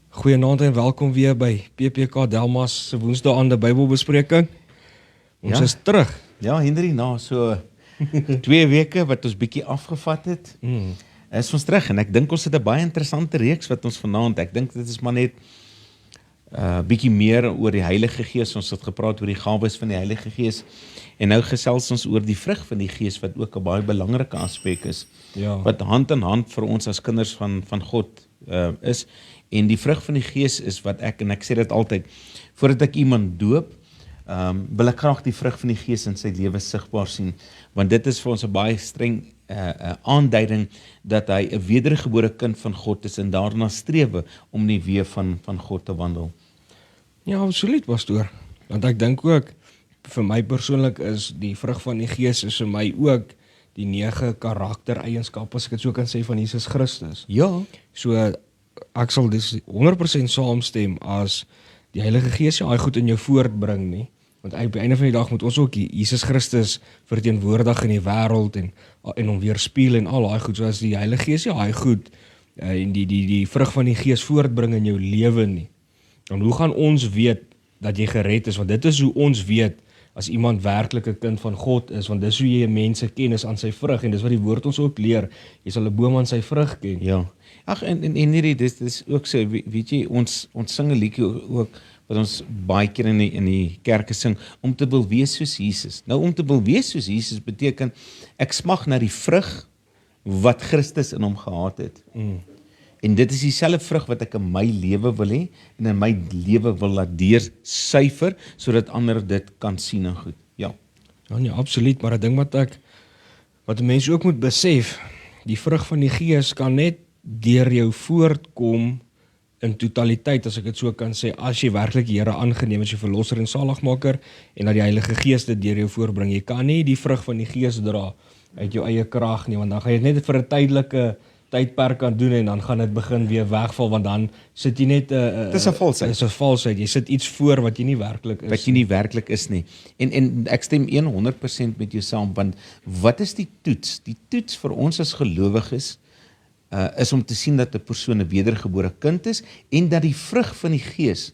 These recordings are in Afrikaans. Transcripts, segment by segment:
Goeienaand en welkom weer by PPK Delmas se Woensdaande Bybelbespreking. Ons is terug. Ja, Henry, na so 2 weke wat ons bietjie afgevat het, is ons terug en ek dink ons het 'n baie interessante reeks wat ons vanaand, ek dink dit is maar net bietjie meer oor die Heilige Gees. Ons het gepraat oor die gawes van die Heilige Gees en nou gesels ons oor die vrug van die Gees wat ook 'n baie belangrike aspek is, wat hand in hand vir ons as kinders van God is. En die vrug van die Gees is wat ek sê dit altyd, voordat ek iemand doop, wil ek graag die vrug van die Gees in sy lewe sigbaar sien, want dit is vir ons 'n baie streng aanduiding dat hy 'n wedergebore kind van God is en daarna strewe om die weë van God te wandel. Ja, absoluut, pastoor. Want ek dink ook, vir my persoonlik is die vrug van die Gees is vir my ook die 9 karaktereienskappe, as ek dit so kan sê, van Jesus Christus. Ja. So, ek sal dus 100% saamstem as die Heilige Gees hy goed in jou voortbring nie. Want op die einde van die dag moet ons ook Jesus Christus verteenwoordig in die wêreld en hom weerspieël en al daai goed. So as die Heilige Gees hy goed en die vrug van die Gees voortbring in jou lewe nie. Dan hoe gaan ons weet dat jy gered is? Want dit is hoe ons weet as iemand werklik 'n kind van God is, want dis hoe jy mense ken is aan sy vrug, en dis wat die woord ons ook leer. Jy sal 'n boom aan sy vrug ken. Ja. Ag, en hierdie, dis ook so, weet jy, ons sing 'n liedjie ook, wat ons baie keer in die kerke sing, om te wil wees soos Jesus. Nou, om te wil wees soos Jesus beteken, ek smag na die vrug wat Christus in hom gehad het. En dit is dieselfde vrug wat ek in my lewe wil hê, en in my lewe wil laat deursyfer, sodat ander dit kan sien en goed. Ja. Ja, nee, absoluut, maar 'n ding wat 'n mens ook moet besef, die vrug van die Gees kan net deur jou voortkom in totaliteit, as ek dit so kan sê, as jy werklik die Here aangeneem as jou verlosser en saligmaker, en dat die Heilige Gees dit deur jou voorbring. Jy kan nie die vrug van die Gees dra uit jou eie krag nie, want dan gaan jy dit net vir 'n tydelike tydperk kan doen en dan gaan dit begin weer wegval, want dan sit jy net Dis 'n valsheid. Dis 'n valsheid. Jy sit iets voor wat jy nie werklik is. Wat jy nie werklik is nie. En ek stem 100% met jou saam, want wat is die toets? Die toets vir ons as gelowiges is om te sien dat 'n persoon 'n wedergebore kind is en dat die vrug van die Gees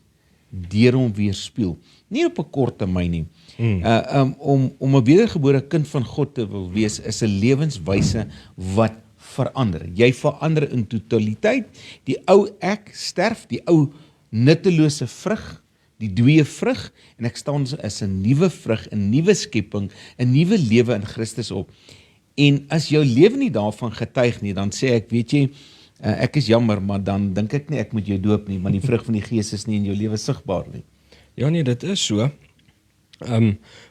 deur hom weerspieël. Nie op 'n kort termyn nie. Om 'n wedergebore kind van God te wil wees is 'n lewenswyse wat verander. Jy verander in totaliteit. Die ou ek sterf, die ou nuttelose vrug, die dooie vrug, en ek staan as 'n nuwe vrug, 'n nuwe skepping, 'n nuwe lewe in Christus op. En as jou lewe nie daarvan getuig nie, dan sê ek, weet jy, ek is jammer, maar dan dink ek nie ek moet jou doop nie, want die vrug van die Gees is nie in jou lewe sigbaar nie. Ja nee, dit is so.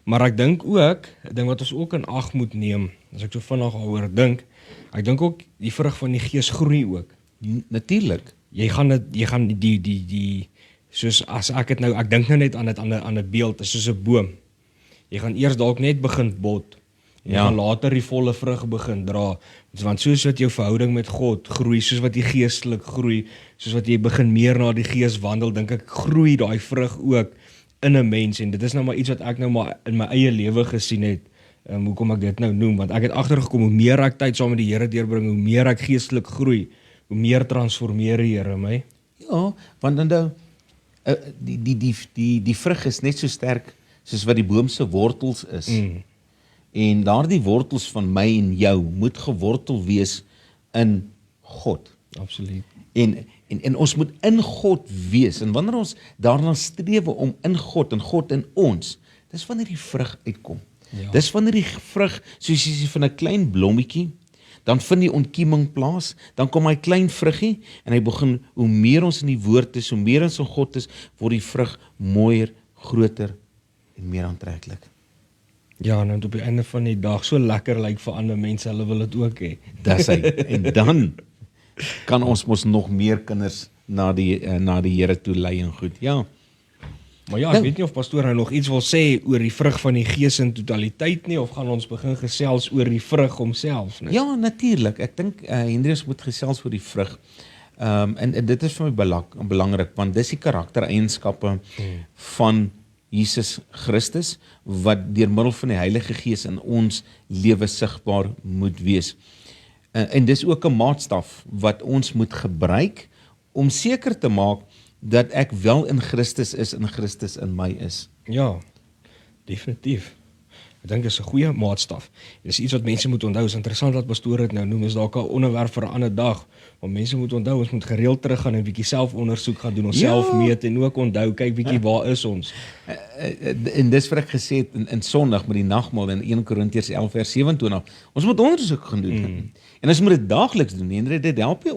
Maar ek dink ook, 'n ding wat ons ook in ag moet neem, as ek so vinnig daaroor dink, ek dink ook die vrug van die Gees groei ook. Natuurlik. Jy gaan die soos as ek het nou, ek dink nou net aan 'n beeld, is soos 'n boom. Jy gaan eers dalk net begin bot. Jy gaan later die volle vrug begin dra. Want soos wat jou verhouding met God groei, soos wat jy geestelik groei, soos wat jy begin meer na die Gees wandel, dink ek groei daai vrug ook in 'n mens. En dit is nou maar iets wat ek nou maar in my eie lewe gesien het. Hoekom ek dit nou noem, want ek het agtergekom, hoe meer ek tyd saam met die Here deurbring, hoe meer ek geestelik groei, hoe meer transformeer die Here my. Ja, want dan die vrug is net so sterk soos wat die boom se wortels is. En daardie wortels van my en jou moet gewortel wees in God. Absoluut. En ons moet in God wees. En wanneer ons daarna strewe om in God en God in ons, dis wanneer die vrug uitkom. Ja. Dis wanneer die vrug, soos jy sê, van 'n klein blommetjie, dan vind die ontkieming plaas, dan kom hy klein vruggie, en hy begin, hoe meer ons in die woord is, hoe meer ons in God is, word die vrug mooier, groter en meer aantreklik. Ja, nou op die einde van die dag, so lekker lyk vir ander mense, hulle wil dit ook hê. Dis hy. En dan kan ons mos nog meer kinders na die Here toe lei en goed. Ja. Maar ja, ek weet nie of pastoor nou nog iets wil sê oor die vrug van die Gees in totaliteit nie, of gaan ons begin gesels oor die vrug homself, né? Ja, natuurlik. Ek dink Hendrius moet gesels oor die vrug. En dit is vir my belangrik, want dis die karaktereienskappe van Jesus Christus, wat deur middel van die Heilige Gees in ons lewe sigbaar moet wees. En dis ook 'n maatstaf wat ons moet gebruik om seker te maak dat ek wel in Christus is en Christus in my is. Ja, definitief. Ek dink dis 'n goeie maatstaf. Dis iets wat mense moet onthou. Dit is interessant dat pastoor dit nou noem, is dalk 'n onderwerp vir 'n ander dag. Maar mense moet onthou, ons moet gereeld teruggaan en 'n bietjie selfondersoek gaan doen, onsself meet en ook onthou, kyk bietjie waar is ons. En dis wat ek gesê het in Sondag met die nagmaal in 1 Korintiërs 11 vers 27. Ons moet ondersoek gaan doen. En ons moet dit daagliks doen. En dit help nie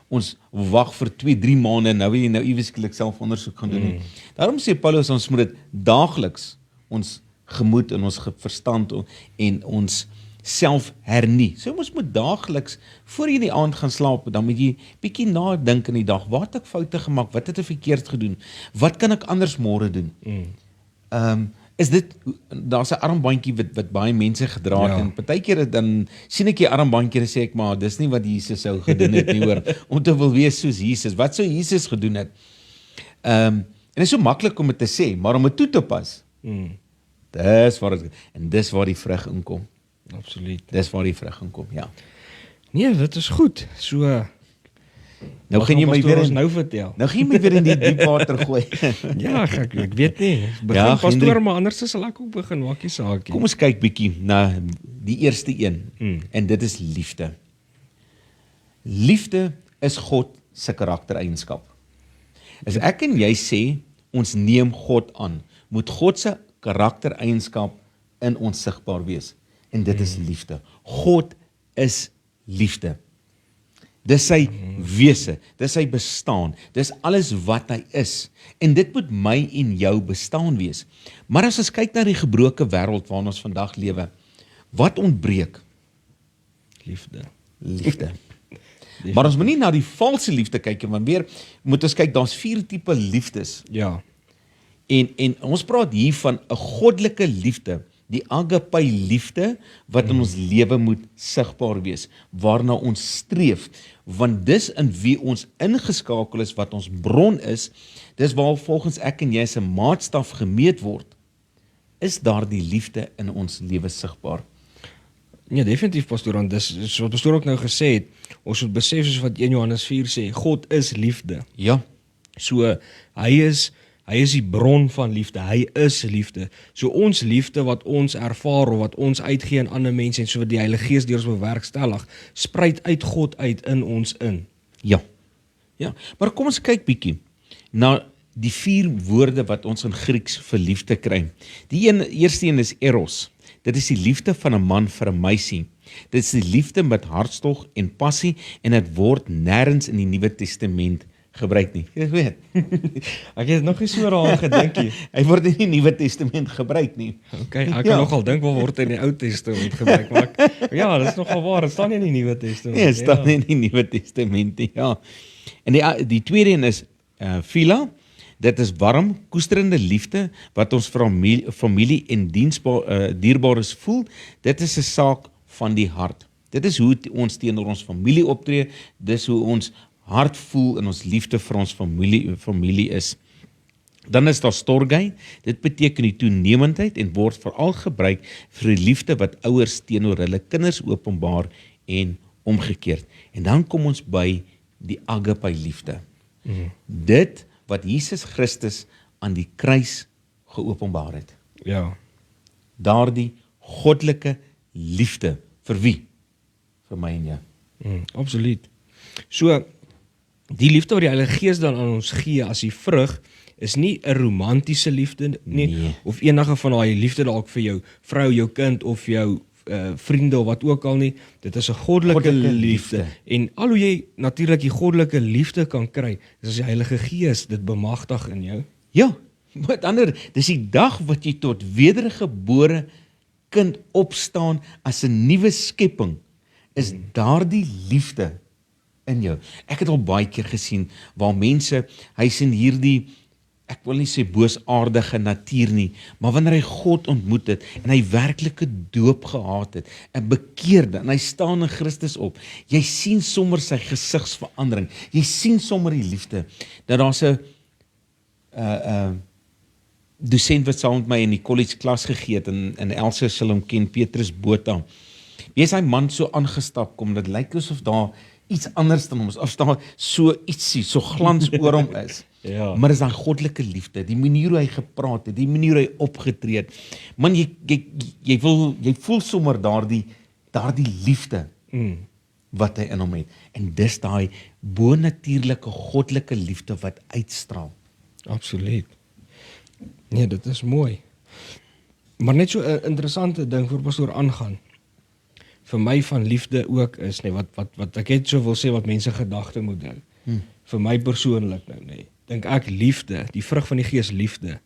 ons wag vir 2-3 maande en nou wil jy nou ieweskielik selfondersoek gaan doen nie. Daarom sê Paulus ons moet dit daagliks ons gemoed en ons verstand en ons self hernie. So ons moet daagliks, voor jy die aand gaan slaap, dan moet jy bietjie nadink in die dag, waar het ek foute gemaak, wat het ek verkeerd gedoen, wat kan ek anders môre doen? Is dit, daar's 'n armbandjie wat baie mense gedra het, en partykeer dan sien ek die armbandjie en sê ek, maar dis nie wat Jesus sou gedoen het nie, hoor, om te wil wees soos Jesus. Wat sou Jesus gedoen het? En dit is so maklik om dit te sê, maar om dit toe te pas, dis waar die vrug inkom. Absoluut. Dis waar die vrug inkom, ja. Nee, dit is goed. So, nou gaan jy my weer ons nou vertel. Nou gaan jy my weer in die diep water gooi. Ja, ek weet nie. Begin Ja, pastoor, Hendrik. maar anders sal ek ook begin, maak nie saak nie. Kom ons kyk bietjie na die eerste een, en dit is liefde. Liefde is God se karaktereienskap. As ek en jy sê, ons neem God aan, moet God se karaktereienskap in ons sigbaar wees. En dit is liefde. God is liefde. Dis sy wese, dis sy bestaan, dis alles wat hy is. En dit moet my en jou bestaan wees. Maar as ons kyk na die gebroke wêreld waarin ons vandag lewe, wat ontbreek? Liefde. Liefde. Maar ons moet nie na die valse liefde kyk nie, want weer moet ons kyk, daar's 4 tipe liefdes. Ja. En ons praat hier van 'n goddelike liefde, die agape liefde wat in ons lewe moet sigbaar wees, waarna ons streef, want dis in wie ons ingeskakel is, wat ons bron is, dis waar volgens ek en jy as 'n maatstaf gemeet word, is daar die liefde in ons lewe sigbaar. Ja, definitief pastoor, want dis wat pastoor ook nou gesê het, ons moet besef soos wat 1 Johannes 4 sê, God is liefde. Ja, So hy is die bron van liefde, hy is liefde. So ons liefde wat ons ervaar of wat ons uitgee aan ander mense en so wat die Heilige Gees deur ons bewerkstellig, spruit uit God uit in ons in. ja, ja. Maar kom ons kyk bietjie na die 4 woorde wat ons in Grieks vir liefde kry. Die eerste een is eros. Dit is die liefde van 'n man vir 'n meisie. Dit is die liefde met hartstog en passie, en dit word nêrens in die Nuwe Testament gebruik nie. Jy weet. Ek het nog nie so daaraan gedink nie. Hy word in die Nuwe Testament gebruik nie. Okay, ek kan nogal dink wat word in die Ou Testament gebruik, maar ja, dit is nogal waar, dit staan nie in die Nuwe Testament. Nee, staan nie in die Nuwe Testament nie, ja. En die tweede een is phila. Dit is warm, koesterende liefde wat ons vir familie en dierbares voel. Dit is 'n saak van die hart. Dit is hoe ons teenoor ons familie optree, dis hoe ons hart voel en ons liefde vir ons familie is. Dan is daar storgei, dit beteken die toenemendheid en word veral gebruik vir die liefde wat ouers teenoor hulle kinders openbaar en omgekeerd. En dan kom ons by die agape liefde. Dit wat Jesus Christus aan die kruis geopenbaar het. Ja. Daardie goddelike liefde, vir wie? Vir my en jou. Absoluut. So, die liefde wat die Heilige Gees dan aan ons gee as die vrug, is nie 'n romantiese liefde nie, Nee. of enige van daai liefde dalk vir jou vrou, jou kind of jou vriende of wat ook al nie. Dit is 'n goddelike liefde. En al hoe jy natuurlik die goddelike liefde kan kry, is as die Heilige Gees dit bemagtig in jou. Ja, met ander, dis die dag wat jy tot wedergebore kind opstaan as 'n nuwe skepping, is daardie liefde in jou. Ek het al baie keer gesien waar mense, hy sien hierdie, ek wil nie sê boosaardige natuur nie, maar wanneer hy God ontmoet het en hy werklike doop gehad het, 'n bekeerde, en hy staan in Christus op, jy sien sommer sy gesigsverandering, jy sien sommer die liefde, dat daar's 'n dosent wat saam met my in die college klas gegee het, en Elsa sal hom ken, Petrus Botha. Wie is hy man so aangestap kom, dit lyk asof daar iets anders dan ons, of daar so ietsie, so glans oor hom is. Ja. Maar is daai goddelike liefde, die manier hoe hy gepraat het, die manier hoe hy opgetree het. Man, jy voel sommer daardie liefde wat hy in hom het. En dis daai bonatuurlike goddelike liefde wat uitstraal. Absoluut. Nee, dit is mooi. Maar net so 'n interessante ding voor pastoor aangaan. Vir my van liefde ook is, nee, wat ek net so wil sê wat mense gedagte moet hou. Vir my persoonlik nou, nee, dink ek liefde, die vrug van die Gees liefde,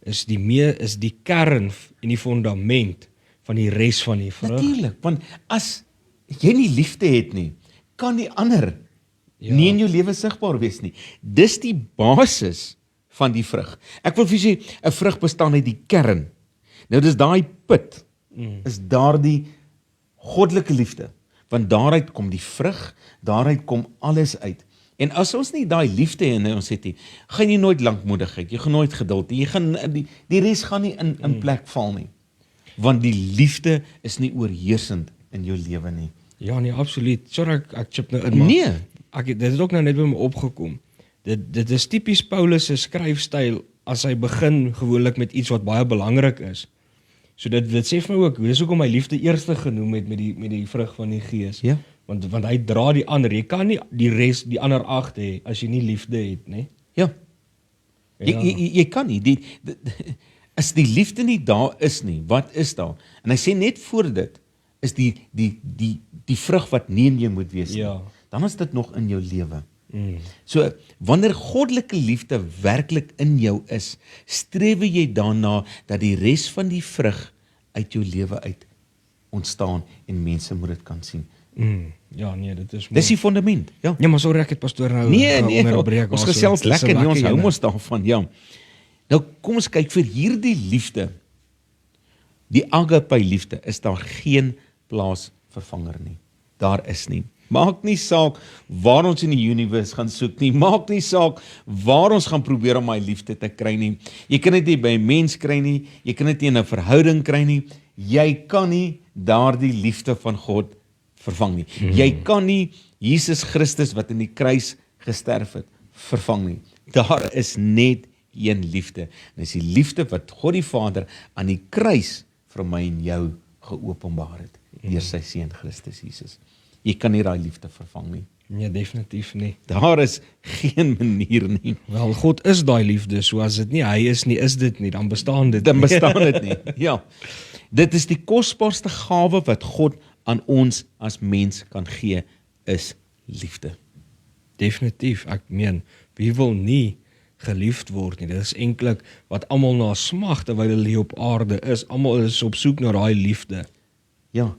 is die kern en die fundament van die res van die vrug. Natuurlik, want as jy nie liefde het nie, kan die ander nie in jou lewe sigbaar wees nie. Dis die basis van die vrug. Ek wil vir julle sê, 'n vrug bestaan uit die kern. Nou dis daai put, is daardie goddelike liefde, want daaruit kom die vrug, daaruit kom alles uit. En as ons nie daai liefde in ons het nie, gaan jy nooit lankmoedigheid, jy gaan nooit geduld, jy gaan die res gaan nie in plek val nie. Want die liefde is nie oorheersend in jou lewe nie. Ja, nee, absoluut. Sorry, ek chip nou in, maar Nee. dit het ook nou net by my opgekom. Dit is tipies Paulus se skryfstyl as hy begin gewoonlik met iets wat baie belangrik is. So dit sê vir my ook, dis hoekom hy liefde eerste genoem het met die vrug van die Gees. Ja. Want hy dra die ander. Jy kan nie die ander agt hê as jy nie liefde het, né? Ja. Jy kan nie. As die liefde nie daar is nie, wat is daar? En hy sê net voor dit, is die vrug wat nie in jou moet wees nie. Ja. Dan is dit nog in jou lewe. So, wanneer goddelike liefde werklik in jou is, streef jy daarna dat die res van die vrug uit jou lewe uit ontstaan en mense moet dit kan sien. Ja, nee, dit is mooi. Dis die fundament, ja. Ja, maar sorry, ek het pastoor nou Nee, onderbreek. ons also. gesels Dis 'n lekker, nie, ons hou ene. ons daarvan, ja. Nou, kom ons kyk vir hierdie liefde, die agape liefde, is daar geen plaasvervanger nie. Daar is nie. Maak nie saak waar ons in die universe gaan soek nie, maak nie saak waar ons gaan probeer om my liefde te kry nie. Jy kan dit nie by 'n mens kry nie, jy kan dit nie in 'n verhouding kry nie, jy kan nie daardie liefde van God vervang nie. Jy kan nie Jesus Christus wat in die kruis gesterf het, vervang nie. Daar is net een liefde. En dis die liefde wat God die Vader aan die kruis vir my en jou geopenbaar het, deur sy seun Christus Jesus. Jy kan nie daai liefde vervang nie. Nee, definitief nie. Daar is geen manier nie. Wel, God is daai liefde, so as dit nie hy is nie, is dit nie, dan bestaan dit Dan nie. bestaan dit nie. Ja. Dit is die kosbaarste gawe wat God aan ons as mens kan gee, is liefde. Definitief, ek meen, wie wil nie geliefd word nie? Dit is eintlik wat almal na smag terwyl hulle hier op aarde is. Almal is op soek na daai liefde. Ja.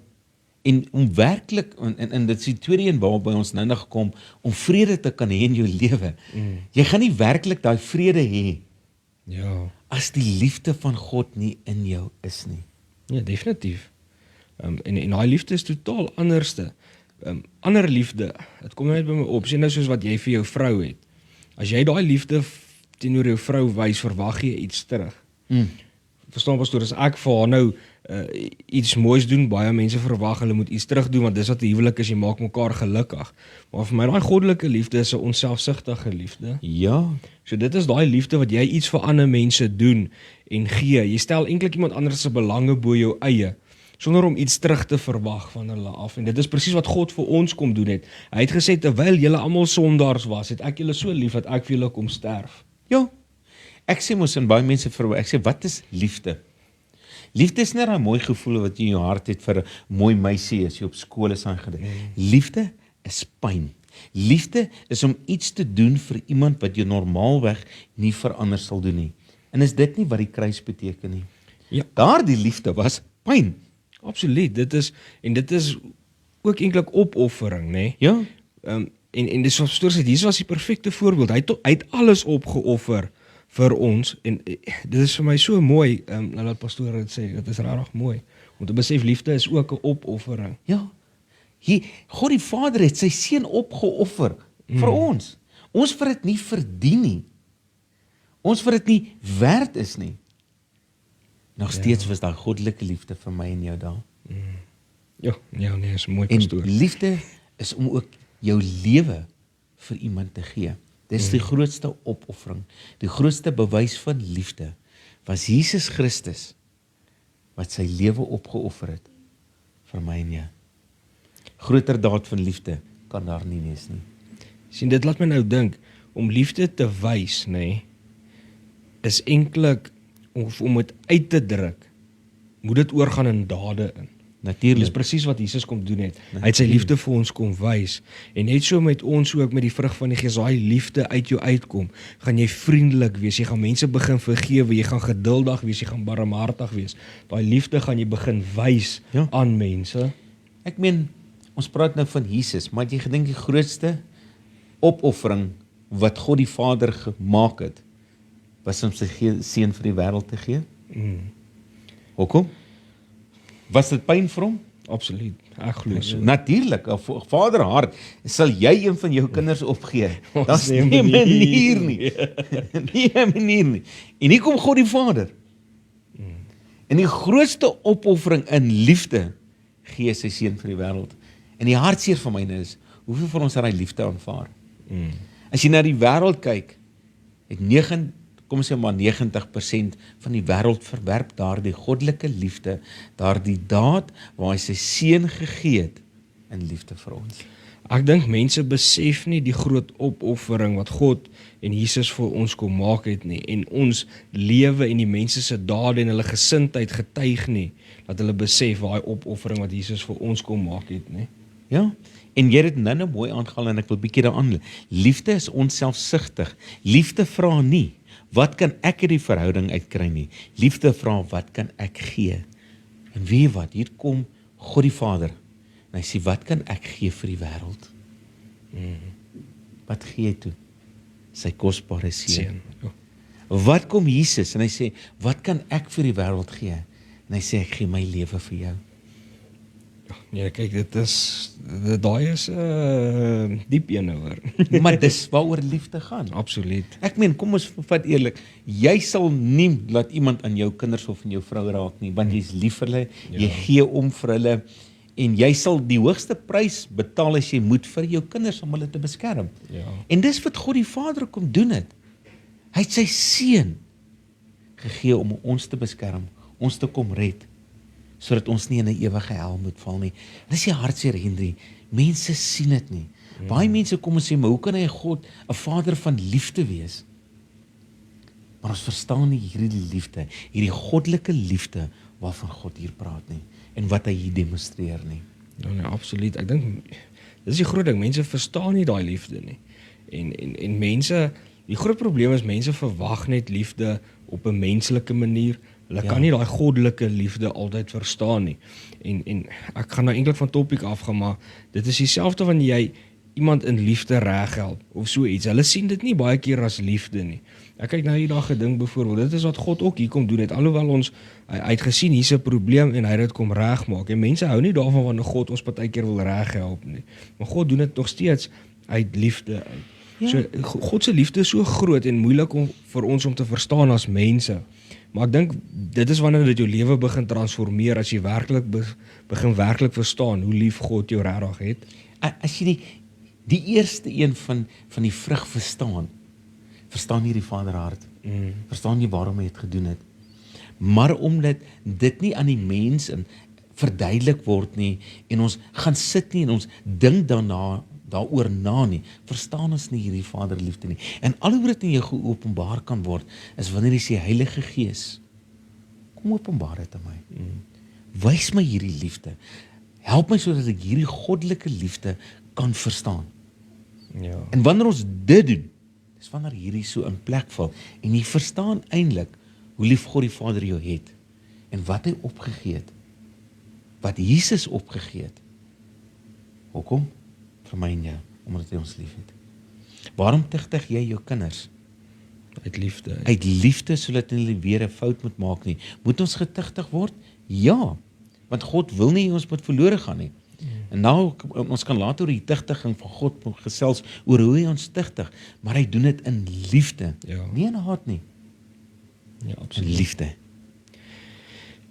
En om werklik, en dit is die tweede een waarby ons nou gekom, om vrede te kan hê in jou lewe. Jy gaan nie werklik daai vrede hê Ja. as die liefde van God nie in jou is nie. Ja, definitief. En daai liefde is totaal anderste. Ander liefde, dit kom net by my op, sien nou soos wat jy vir jou vrou het. As jy daai liefde teenoor jou vrou wys, verwag jy iets terug. Verstaan pastoor, as ek vir haar nou iets moois doen, baie mense verwag hulle moet iets terug doen, want dis wat 'n huwelik is, jy maak mekaar gelukkig. Maar vir my daai goddelike liefde is 'n onselfsugtige liefde. Ja. So dit is daai liefde wat jy iets vir ander mense doen en gee. Jy stel eintlik iemand anders se belange bo jou eie, sonder om iets terug te verwag van hulle af. En dit is presies wat God vir ons kom doen het. Hy het gesê, terwyl julle almal sondaars was, het ek julle so lief dat ek vir julle kom sterf. Ja. Ek sê mos in baie mense verwag, ek sê, wat is liefde? Liefde is net 'n mooi gevoel wat jy in jou hart het vir 'n mooi meisie as jy op skool is aangedink. Liefde is pyn. Liefde is om iets te doen vir iemand wat jy normaalweg nie vir ander sal doen nie. En is dit nie wat die kruis beteken nie? Ja. Daardie liefde was pyn. Absoluut, dit is ook eintlik opoffering, né? Ja. En dis wat pastoor sê, hier was die perfekte voorbeeld. Hy het alles opgeoffer vir ons en dit is vir my so mooi, nou laat pastoor dit sê, dit is regtig mooi om te besef liefde is ook 'n opoffering. Ja. God die Vader het sy seun opgeoffer vir ons. Ons vir dit nie verdien nie. Ons vir dit nie werd is nie. Nog steeds was daar goddelike liefde vir my en jou daar. Ja, nee, is mooi En pastoor. liefde is om ook jou lewe vir iemand te gee. Dis die grootste opoffering, die grootste bewys van liefde, was Jesus Christus, wat sy lewe opgeoffer het, vir my en jou. Groter daad van liefde kan daar nie wees nie. Sien, dit laat my nou dink, om liefde te wys, is eintlik, om dit uit te druk, moet dit oorgaan in dade in. Natuurlik. Dis presies wat Jesus kom doen het. Hy het sy liefde vir ons kom wys. En net so met ons ook met die vrug van die Gees, daai liefde uit jou uitkom, gaan jy vriendelik wees, jy gaan mense begin vergewe, jy gaan geduldig wees, jy gaan barmhartig wees. Daai liefde gaan jy begin wys aan mense. Ek meen, ons praat nou van Jesus, maar het jy gedink die grootste opoffering wat God die Vader gemaak het, was om sy seun vir die wêreld te gee? Hoekom? Was dit pyn vir hom? Absoluut, ek glo so. Natuurlik, 'n vaderhart, sal jy een van jou kinders opgee. Daar's nie 'n nie 'n manier nie. Nie 'n manier nie. En hier kom God die Vader. En die grootste opoffering in liefde gee sy seun vir die wêreld. En die hartseer van myne is, hoeveel van ons het daai liefde aanvaar? As jy na die wêreld kyk, het 90% van die wêreld verwerp daardie goddelike liefde, daardie daad waar hy sy seun gegee het in liefde vir ons. Ek dink mense besef nie die groot opoffering wat God en Jesus vir ons kom maak het nie, en ons lewe en die mense se dade en hulle gesindheid getuig nie, dat hulle besef daai opoffering wat Jesus vir ons kom maak het nie. Ja, en jy het dit nou mooi aangehaal en ek wil bietjie daaraan. Liefde is onselfsugtig. Liefde vra nie, wat kan ek uit die verhouding uitkry nie? Liefde vra, wat kan ek gee? En weet jy wat, hier kom God die Vader, en hy sê, wat kan ek gee vir die wêreld? Wat gee hy toe? Sy kosbare seun. Wat kom Jesus, en hy sê, wat kan ek vir die wêreld gee? En hy sê, ek gee my lewe vir jou. Ja, kyk, daai is diep een hoor. Maar dis waaroor liefde gaan. Absoluut. Ek meen, kom ons vat eerlik, jy sal nie laat iemand aan jou kinders of aan jou vrou raak nie, want jy is lief vir hulle, jy gee om vir hulle, en jy sal die hoogste prys betaal as jy moet vir jou kinders om hulle te beskerm. Ja. En dis wat God die Vader kom doen het. Hy het sy seun gegee om ons te beskerm, ons te kom red, sodat ons nie in 'n ewige hel moet val nie. Dis die hartseer, Henry. Mense sien dit nie. Baie mense kom en sê, maar hoe kan hy God 'n Vader van liefde wees? Maar ons verstaan nie hierdie liefde, hierdie goddelike liefde waarvan God hier praat nie, en wat hy hier demonstreer nie. Ja, nee, absoluut. Ek dink dis die groot ding, mense verstaan nie daai liefde nie. En mense, die groot probleem is mense verwag net liefde op 'n menslike manier. Hulle kan nie daai goddelike liefde altyd verstaan nie. En ek gaan nou eintlik van topik afgaan, maar dit is dieselfde wanneer jy iemand in liefde reghelp of so iets. Hulle sien dit nie baie keer as liefde nie. Ek kyk nou hier daai gedink byvoorbeeld, dit is wat God ook hier kom doen het. Alhoewel hy het gesien hier's 'n probleem en hy het dit kom regmaak. En mense hou nie daarvan wanneer God ons partykeer wil reghelp nie. Maar God doen dit nog steeds uit liefde uit. Ja. So God se liefde is so groot en moeilik vir ons om te verstaan as mense. Maar ek dink dit is wanneer dit jou lewe begin transformeer, as jy werklik begin werklik verstaan hoe lief God jou regtig het. As jy die eerste een van die vrug verstaan jy die Vaderhart. Verstaan jy waarom hy het gedoen het. Maar omdat dit nie aan die mens verduidelik word nie, en ons gaan sit nie en ons dink daaroor na nie, verstaan ons nie hierdie Vaderliefde nie. En al hoe dit in jou geopenbaar kan word, is wanneer jy sê, Heilige Gees, kom openbaar dit aan my. Wys my hierdie liefde. Help my sodat ek hierdie goddelike liefde kan verstaan. Ja. En wanneer ons dit doen, dis wanneer hierdie so in plek val, en jy verstaan eintlik hoe lief God die Vader jou het, en wat hy opgegee het, wat Jesus opgegee het. Hoekom? Vir my en jou, omdat hy ons lief het. Waarom tigtig jy jou kinders? Uit liefde. Uit liefde, sodat hulle weer 'n fout moet maak nie. Moet ons getigtig word? Ja, want God wil nie ons moet verlore gaan nie. En nou, ons kan later oor die tigtiging van God gesels, oor hoe hy ons tigtig, maar hy doen dit in liefde, Ja. nie in haat nie, Ja, in absoluut. liefde.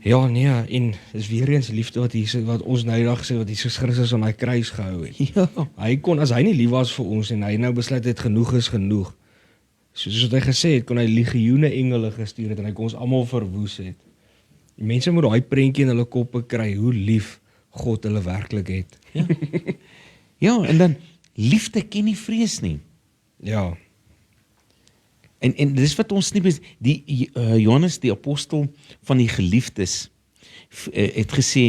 Ja, nee, en dis weer eens liefde wat ons nou eendag sê, wat Jesus Christus aan daai kruis gehou het. Ja. Hy kon, as hy nie lief was vir ons en hy nou besluit het genoeg is genoeg, soos wat hy gesê het, kon hy legioene engele gestuur het en hy kon ons almal verwoes het. Die mense moet daai prentjie in hulle koppe kry, hoe lief God hulle werklik het. Ja, en dan, liefde ken nie vrees nie. Ja, En dis wat ons nie, Johannes die apostel van die geliefdes, het gesê,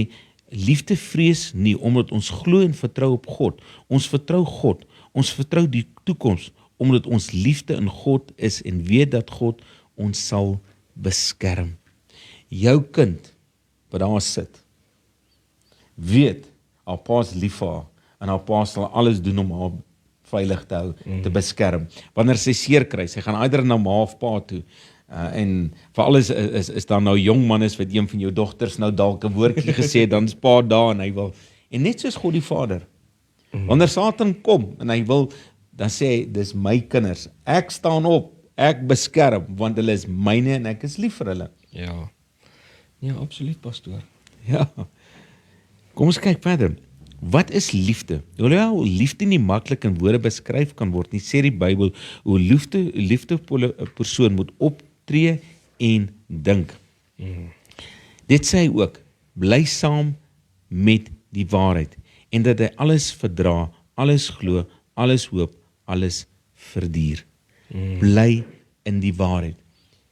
liefde vrees nie, omdat ons glo en vertrou op God. Ons vertrou God, ons vertrou die toekoms, omdat ons liefde in God is en weet dat God ons sal beskerm. Jou kind, wat daar sit, weet, haar pa is lief vir haar, en haar pa sal alles doen om haar veilig te hou, te beskerm. Wanneer sy seer kry, sy gaan either na ma of pa toe, en vir alles is daar nou jong man is, wat een van jou dogters nou dalk 'n woordjie gesê het, dan is pa daar en hy wil, en net soos God die Vader, wanneer Satan kom, en hy wil, dan sê hy, dis my kinders, ek staan op, ek beskerm, want hulle is myne en ek is lief vir hulle. ja. Ja, absoluut, pastoor. Ja, kom ons kyk verder. Wat is liefde? Hoewel liefde nie maklik in woorde beskryf kan word nie, sê die Bybel, hoe liefdevolle persoon moet optree en dink. Dit sê hy ook, bly saam met die waarheid, en dat hy alles verdra, alles glo, alles hoop, alles verduur. Bly in die waarheid.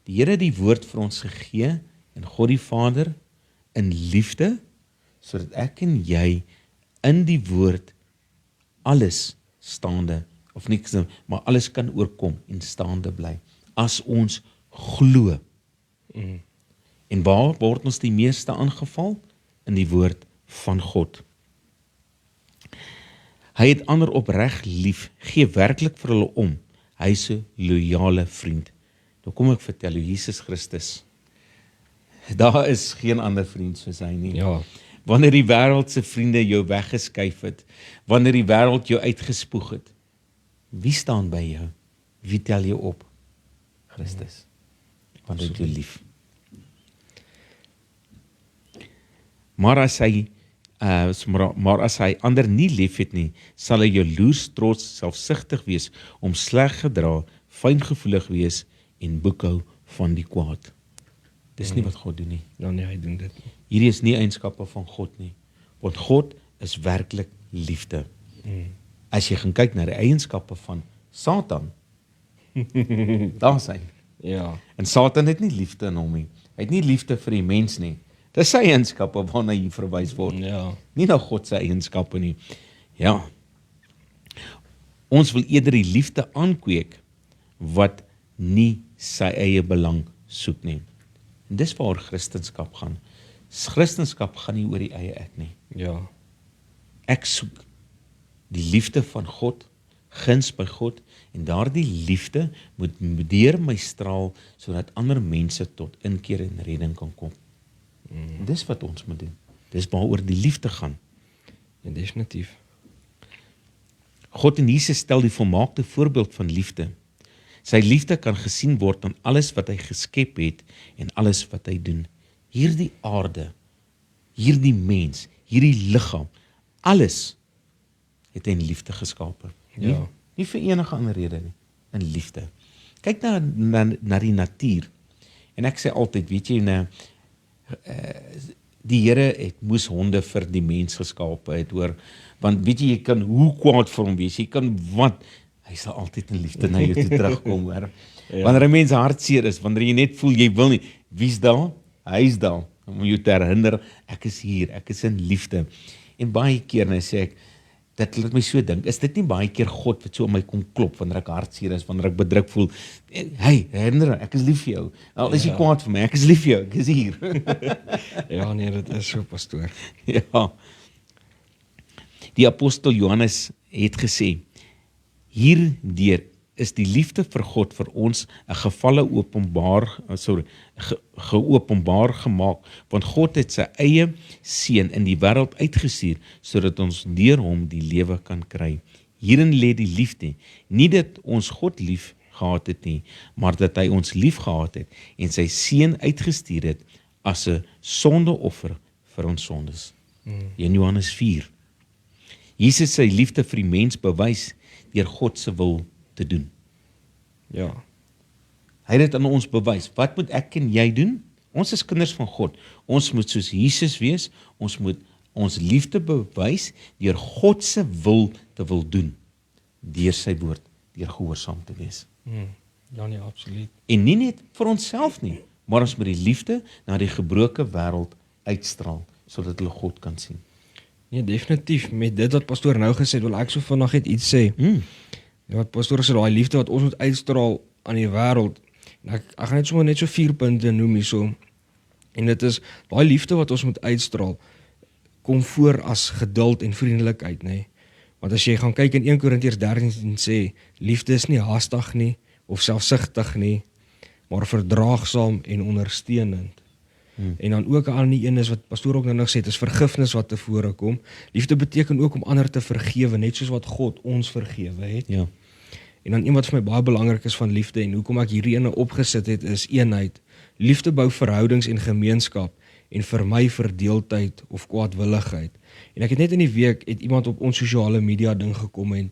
Die Here het die woord vir ons gegee, en God die Vader, in liefde, sodat ek en jy in die woord alles staande, of nie, maar alles kan oorkom en staande bly, as ons glo. En waar word ons die meeste aangeval? In die woord van God. Hy het ander opreg lief, gee werklik vir hulle om, hy is 'n loyale vriend. Nou kom ek vertel jou, Jesus Christus, daar is geen ander vriend soos hy nie. Ja, Wanneer die wêreld se vriende jou weggeskuif het, wanneer die wêreld jou uitgespoeg het, wie staan by jou? Wie tel jou op? Christus. Want hy het jou lief. Maar as hy ander nie lief het nie, sal hy jaloers, trots, selfsugtig wees, om sleg gedra, fyngevoelig wees en boekhou van die kwaad. Dis nie wat God doen nie. nou nee, hy doen dit nie. Hierdie is nie eienskappe van God nie, want God is werklik liefde. As jy gaan kyk na die eienskappe van Satan, daar is hy. Ja, En Satan het nie liefde in hom nie. Hy het nie liefde vir die mens nie. Dis sy eienskappe waarna hy verwys word. ja, Nie na God se eienskappe nie. Ja. Ons wil eerder die liefde aankweek wat nie sy eie belang soek nie. En dis waar Christendom gaan. Christendom gaan nie oor die eie ek nie. ja, Ek soek die liefde van God, guns by God, en daardie liefde moet deur my straal, sodat ander mense tot inkeer en redding kan kom. En dis wat ons moet doen. Dis waaroor die liefde gaan. ja, definitief. God en Jesus stel die volmaakte voorbeeld van liefde. Sy liefde kan gesien word aan alles wat hy geskep het en alles wat hy doen. Hierdie aarde, hierdie mens, hierdie liggaam, alles het hy in liefde geskape. Ja. Nie vir enige ander rede nie, in liefde. Kyk na die natuur. En ek sê altyd, weet jy, die Here moes honde vir die mens geskape het, hoor. Want weet jy kan hoe kwaad vir hom wees, jy kan wat, hy sal altyd in liefde na jou toe terugkom, hoor. Ja. Wanneer 'n mens hartseer is, wanneer jy net voel, jy wil nie, wie's daar? Hy is daar, om jou te herinner, ek is hier, ek is in liefde. En baie keer, nou sê ek, dit laat my so dink, is dit nie baie keer God wat so om my kom klop, wanneer ek hartseer is, wanneer ek bedruk voel, hey, herinner, ek is lief vir jou, al is jy kwaad vir my, ek is lief vir jou, ek is hier. Ja, nee, dit is so, pastoor. Ja. Die apostel Johannes het gesê, hierdeur is die liefde vir God vir ons 'n geopenbaar gemaak, want God het sy eie seun in die wêreld uitgestuur, sodat ons deur hom die lewe kan kry. Hierin lê die liefde, nie dat ons God lief gehad het nie, maar dat hy ons lief gehad het en sy seun uitgestuur het as 'n sondeoffer vir ons sondes. In Johannes 4. Jesus sy liefde vir die mens bewys deur God se wil te doen. Ja. Hy het dit aan ons bewys. Wat moet ek en jy doen? Ons is kinders van God. Ons moet soos Jesus wees. Ons moet ons liefde bewys deur God se wil te wil doen. Deur sy woord, deur gehoorsaam te wees. Ja nee, absoluut. En nie net vir onsself nie, maar ons moet die liefde na die gebroke wêreld uitstraal, sodat hulle God kan sien. Nee, definitief. Met dit wat pastoor nou gesê het, wil ek so vanaand net iets sê. Ja, wat pastoor sê, daai liefde wat ons moet uitstraal aan die wêreld. En ek gaan net so 4 punte noem hierso. En dit is daai liefde wat ons moet uitstraal kom voor as geduld en vriendelikheid, nê. Want as jy gaan kyk in 1 Korintiërs 13 sê, liefde is nie haastig nie of selfsugtig nie, maar verdraagsaam en ondersteunend. En dan ook 'n ander een is wat pastoor ook nou gesê het, is vergifnis wat tevore kom. Liefde beteken ook om ander te vergewe, net soos wat God ons vergewe het. Ja. En dan een wat vir my baie belangrik is van liefde en hoekom ek hierdie ene opgesit het, is eenheid. Liefde bou verhoudings en gemeenskap en vermy verdeeldheid of kwaadwilligheid. En ek het net in die week het iemand op ons sosiale media ding gekom en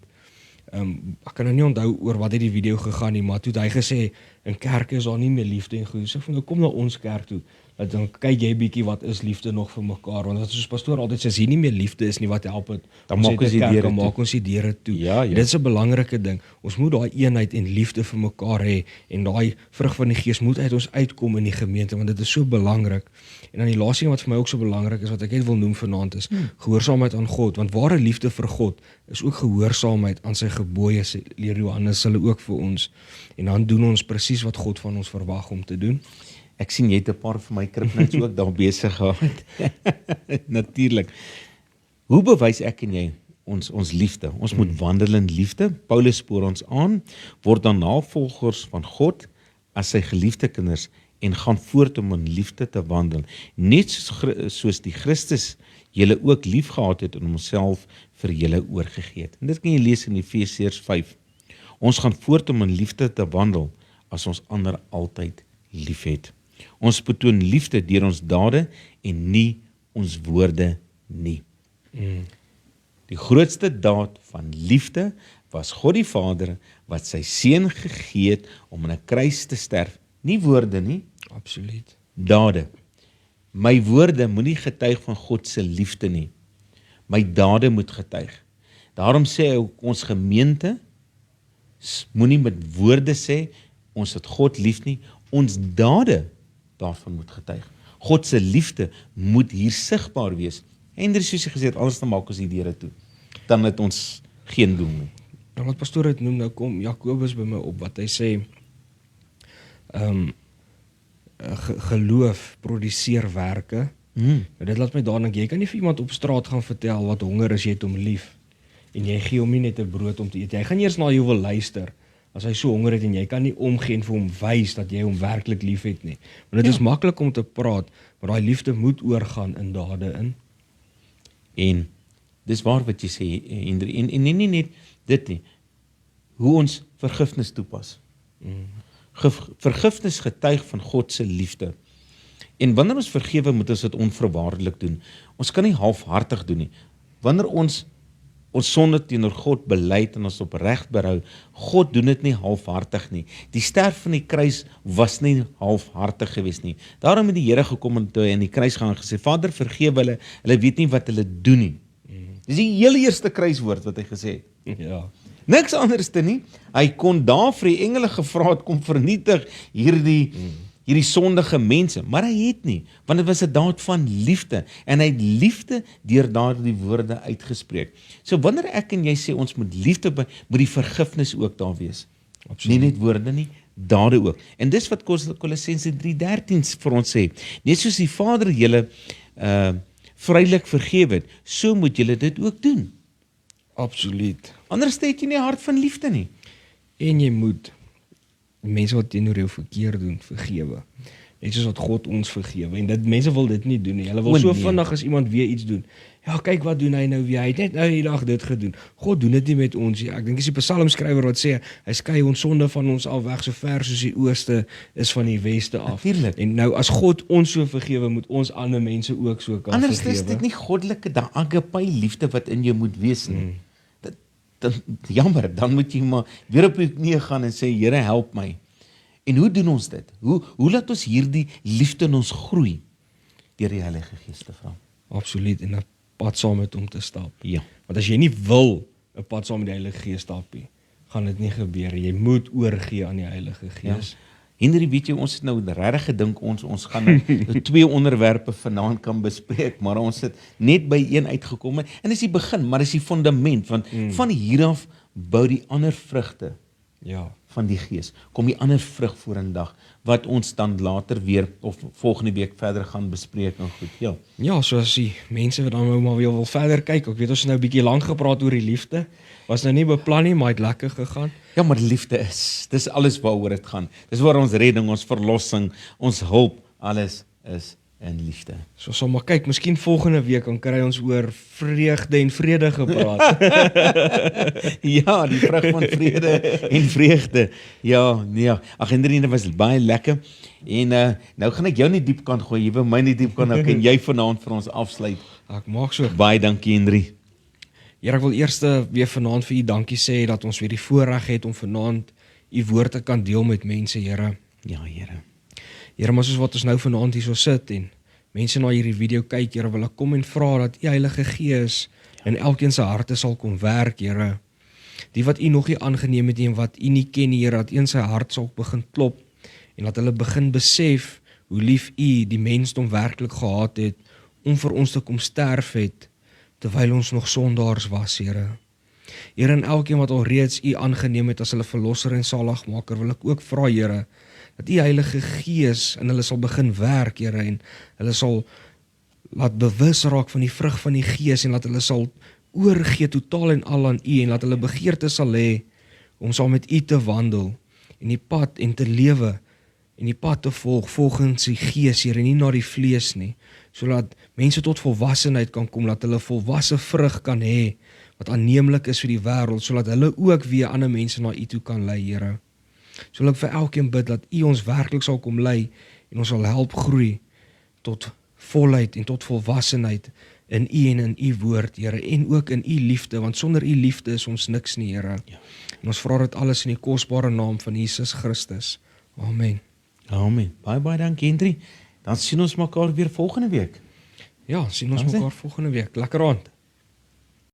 ek kan nou nie onthou oor wat het die video gegaan nie, maar toe het hy gesê in kerke is daar nie meer liefde en goed. So ek nou kom na ons kerk toe. Dan kyk jy bietjie wat is liefde nog vir mekaar, want as ons pastoor altyd sê as hier nie meer liefde is nie, wat help dit? Dan maak ons die deure toe. Maak ons die deure toe. Ja. Dit is 'n belangrike ding. Ons moet daai eenheid en liefde vir mekaar hê en daai vrug van die Gees moet uit ons uitkom in die gemeente, want dit is so belangrik. En dan die laaste ding wat vir my ook so belangrik is wat ek net wil noem vanaand is gehoorsaamheid aan God, want ware liefde vir God is ook gehoorsaamheid aan sy gebooie, leer Johannes hulle ook vir ons. En dan doen ons presies wat God van ons verwag om te doen. Ek sien jy het 'n paar van my kripnuts ook daar besig gehad. Natuurlik. Hoe bewys ek en jy ons liefde? Ons moet wandel in liefde. Paulus spoor ons aan, word dan navolgers van God as sy geliefde kinders en gaan voort om in liefde te wandel. Net soos die Christus julle ook liefgehad het en homself vir julle oorgegee het. En dit kan jy lees in Efesiërs 5. Ons gaan voort om in liefde te wandel as ons ander altyd liefhet. Ons betoon liefde deur ons dade en nie ons woorde nie. Die grootste daad van liefde was God die Vader wat sy seun gegee het om aan 'n kruis te sterf. Nie woorde nie, Absoluut. dade. My woorde moenie getuig van God se liefde nie. My dade moet getuig. Daarom sê hy ook ons gemeente moenie met woorde sê ons het God lief nie, ons dade daarvan moet getuig. God se liefde moet hier sigbaar wees. En soos hy gesê het, alles dan maak ons die deure toe. Dan het ons geen doel nie. Dan wat pastoor het noem, nou kom Jakobus by my op wat hy sê, geloof produseer werke. Nou dit laat my daarna dink, jy kan nie vir iemand op straat gaan vertel wat honger is, jy het hom lief. En jy gee hom nie net 'n brood om te eet. Jy gaan eers na jou wil luister. As hy so honger het en jy kan nie omgee en vir hom wys dat jy hom werklik liefhet nie. Want dit is maklik om te praat, maar daai liefde moet oorgaan in dade in. En dis waar wat jy sê, Hendrik, en nie net dit nie. Hoe ons vergifnis toepas. Vergifnis getuig van God se liefde. En wanneer ons vergewe, moet ons dit onvoorwaardelik doen. Ons kan nie halfhartig doen nie. Wanneer ons sonde teenoor God bely en ons opreg berou, God doen dit nie halfhartig nie. Die sterf van die kruis was nie halfhartig geweest nie. Daarom het die Here gekom en toe hy aan die kruis gaan gesê, Vader, vergewe hulle, hulle weet nie wat hulle doen nie. Dis die heel eerste kruiswoord wat hy gesê het. Ja. Niks anders te nie. Hy kon daar vir die engele gevra het kom vernietig hierdie sondige mense, maar hy het nie, want dit was 'n daad van liefde en hy het liefde deur daardie woorde uitgespreek. So wanneer ek en jy sê ons moet liefde moet die vergifnis ook daar wees. Absoluut. Nie net woorde nie, dade ook. En dis wat Kolossense 3:13 vir ons sê. Net soos die Vader julle vrylik vergewe het, so moet julle dit ook doen. Absoluut. Anders het jy nie 'n hart van liefde nie. En jy moet mense wat teenoor jou verkeerd doen, vergewe. Net soos wat God ons vergewe. En dit mense wil dit nie doen nie. Hulle wil so nee. vinnig as iemand weer iets doen. Ja, kyk wat doen hy nou weer. Hy het net nou die dag dit gedoen. God doen dit nie met ons nie. Ek dink dis die psalmskrywer wat sê hy skei ons sonde van ons af weg so ver soos die ooste is van die weste af. Natuurlijk. En nou as God ons so vergewe, moet ons ander mense ook so kan Anders vergewe. is dit nie goddelike agape liefde wat in jou moet wees nie. Dan jammer, dan moet jy maar weer op jou knieë gaan en sê Here help my. En hoe doen ons dit? Hoe laat ons hierdie liefde in ons groei? Deur die Heilige Gees te vra. Absoluut, en 'n pad saam met hom te stap. Ja. Want as jy nie wil 'n pad saam met die Heilige Gees stap nie, gaan dit nie gebeur nie. Jy moet oorgee aan die Heilige Gees. Henry, weet jy, ons het nou regtig gedink ons gaan nou 2 onderwerpe vanaand kan bespreek, maar ons het net by een uitgekom en dis die begin, maar dis die fundament, want van hier af bou die ander vrugte Ja. van die Gees. Kom die ander vrug vorendag wat ons dan later weer of volgende week verder gaan bespreek en goed. Ja. Ja, soos die mense wat dan nou maar weer wil verder kyk. Ek weet ons het nou 'n bietjie lank gepraat oor die liefde. Was nou nie beplan nie, maar het lekker gegaan. Ja, maar liefde dis alles waaroor dit gaan. Dis waar ons redding, ons verlossing, ons hulp, alles is in liefde. So sal maar kyk, miskien volgende week dan kry ons oor vreugde en vrede gepraat. Ja, die vrug van vrede en vreugde. Ja, nee. Ag Hendrine, was baie lekker. En nou gaan ek jou nie diep kan gooi, jy wil my nie diep kan, nou kan jy vanaand vir ons afsluit. Ek maak so. Baie dankie Henry. Here, ek wil eers weer vanaand vir u dankie sê dat ons weer die voorreg het om vanaand u woord te kan deel met mense, Here. Ja, Here. Here, maar soos wat ons nou vanaand hier so sit en mense na hierdie video kyk, Here, wil ek kom en vra dat u Heilige Gees in elkeen se harte sal kom werk, Here. Die wat u nog nie aangeneem het en wat u nie ken, Here, dat een sy hart sal begin klop en dat hulle begin besef hoe lief u die mensdom werklik gehad het om vir ons te kom sterf het terwyl ons nog sondaars was, Here. Here, en elkeen wat al reeds u aangeneem het as hulle verlosser en saligmaker, wil ek ook vra, Here, dat u Heilige Gees in hulle sal begin werk, Here, en hulle sal laat bewus raak van die vrug van die Gees en dat hulle sal oorgee totaal en al aan u en dat hulle begeerte sal hê om saam met u te wandel en die pad en te lewe en die pad te volg volgens die Gees, Here, nie na die vlees nie, sodat mense tot volwassenheid kan kom, dat hulle volwasse vrug kan hê wat aanneemlik is vir die wêreld, sodat hulle ook weer ander mense na u toe kan lei, Here. So wil ek vir elkeen bid dat u ons werklik sal kom lei en ons sal help groei tot volheid en tot volwassenheid in u en in u woord, Here, en ook in u liefde, want sonder u liefde is ons niks nie, Here. Ja. En ons vra dit alles in die kosbare naam van Jesus Christus. Amen. Amen. Baie dankie Henry. Dan sien ons mekaar weer volgende week. Ja, sien ons mekaar volgende week. Lekker aand.